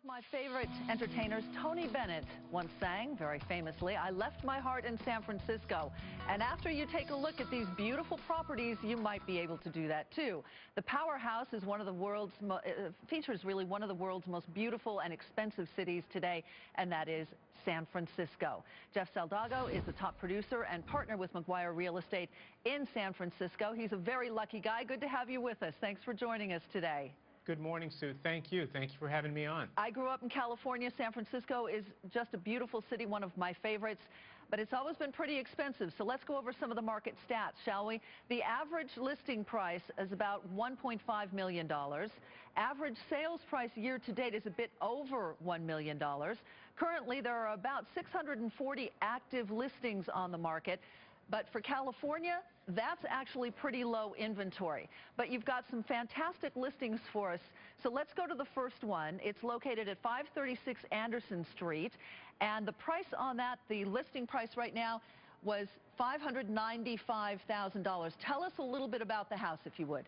My favorite entertainers, Tony Bennett, once sang, very famously, "I left my heart in San Francisco." And after you take a look at these beautiful properties, you might be able to do that too. The Powerhouse is one of the world's, features really one of the world's most beautiful and expensive cities today, and that is San Francisco. Jeff Salgado is the top producer and partner with McGuire Real Estate in San Francisco. He's a very lucky guy. Good to have you with us. Thanks for joining us today. Good morning, Sue. Thank you. Thank you for having me on. I grew up in California. San Francisco is just a beautiful city, one of my favorites, but it's always been pretty expensive. So let's go over some of the market stats, shall we? The average listing price is about $1.5 million. Average sales price year to date is a bit over $1 million. Currently, there are about 640 active listings on the market. But for California, that's actually pretty low inventory. But you've got some fantastic listings for us. So let's go to the first one. It's located at 536 Anderson Street. And the price on that, the listing price right now, was $595,000. Tell us a little bit about the house, if you would.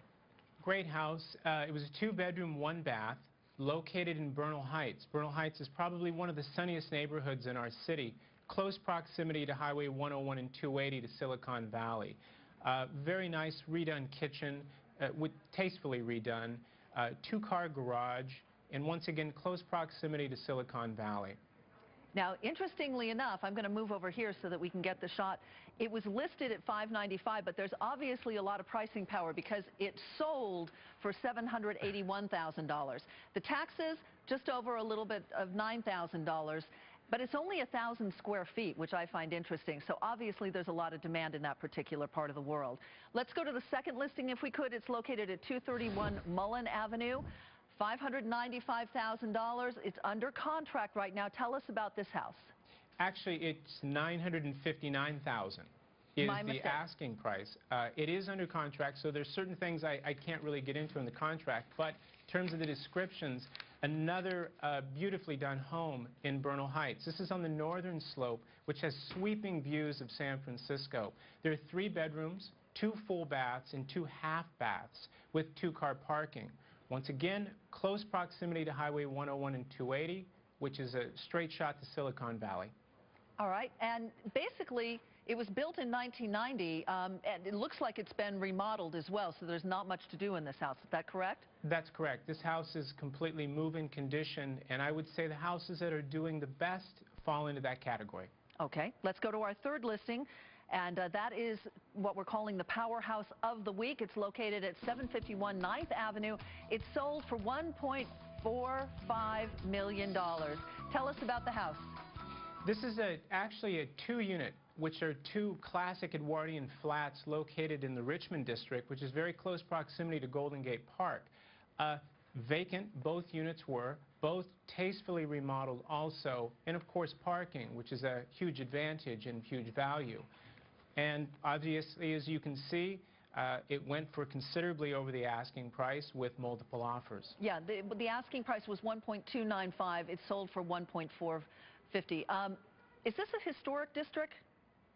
Great house. It was a 2-bedroom, 1-bath, located in Bernal Heights. Bernal Heights is probably one of the sunniest neighborhoods in our city. Close proximity to Highway 101 and 280 to Silicon Valley. Very nice redone kitchen, tastefully redone, 2-car garage, and once again, close proximity to Silicon Valley. Now, interestingly enough, I'm going to move over here so that we can get the shot. It was listed at $595,000, but there's obviously a lot of pricing power because it sold for $781,000. The taxes, just over a little bit of $9,000. But it's only 1,000 square feet, which I find interesting. So obviously there's a lot of demand in that particular part of the world. Let's go to the second listing if we could. It's located at 231 Mullen Avenue, $595,000. It's under contract right now. Tell us about this house. Actually, it's $959,000 is the asking price. It is under contract, so there's certain things I can't really get into in the contract, but in terms of the descriptions, another beautifully done home in Bernal Heights. This is on the northern slope, which has sweeping views of San Francisco. There are 3 bedrooms, 2 full baths, and 2 half baths with 2-car parking. Once again, close proximity to Highway 101 and 280, which is a straight shot to Silicon Valley. All right, and basically, it was built in 1990, and it looks like it's been remodeled as well, so there's not much to do in this house. Is that correct? That's correct. This house is completely move-in condition, and I would say the houses that are doing the best fall into that category. Okay, let's go to our third listing, and that is what we're calling the Powerhouse of the Week. It's located at 751 9th Avenue. It's sold for $1.45 million. Tell us about the house. This is actually a 2-unit, which are 2 classic Edwardian flats located in the Richmond district, which is very close proximity to Golden Gate Park. Vacant, both units were, both tastefully remodeled also, and of course parking, which is a huge advantage and huge value. And obviously, as you can see, it went for considerably over the asking price with multiple offers. Yeah, the asking price was $1.295. It sold for $1.450. Is this a historic district?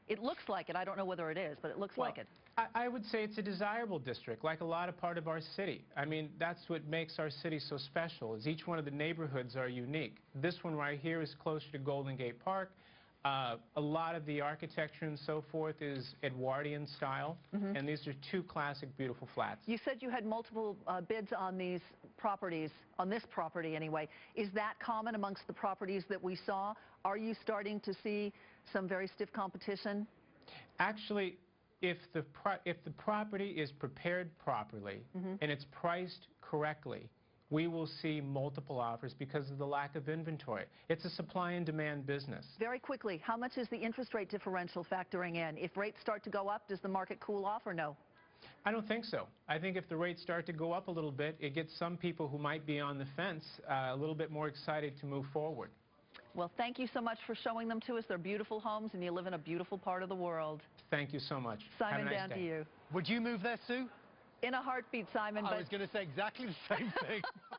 It looks like it. I don't know whether it is, but it looks like it. I would say it's a desirable district, like a lot of part of our city. I mean, that's what makes our city so special, is each one of the neighborhoods are unique. This one right here is closer to Golden Gate Park. A lot of the architecture and so forth is Edwardian style, and these are 2 classic, beautiful flats. You said you had multiple bids on these properties, on this property anyway. Is that common amongst the properties that we saw? Are you starting to see some very stiff competition? Actually, if the property is prepared properly and it's priced correctly, we will see multiple offers because of the lack of inventory. It's a supply and demand business. Very quickly, how much is the interest rate differential factoring in? If rates start to go up, does the market cool off or no? I don't think so. I think if the rates start to go up a little bit, it gets some people who might be on the fence a little bit more excited to move forward. Well, thank you so much for showing them to us. They're beautiful homes, and you live in a beautiful part of the world. Thank you so much. Simon, Have a nice down day. to you. Would you move there, Sue? In a heartbeat, Simon. I was going to say exactly the same thing.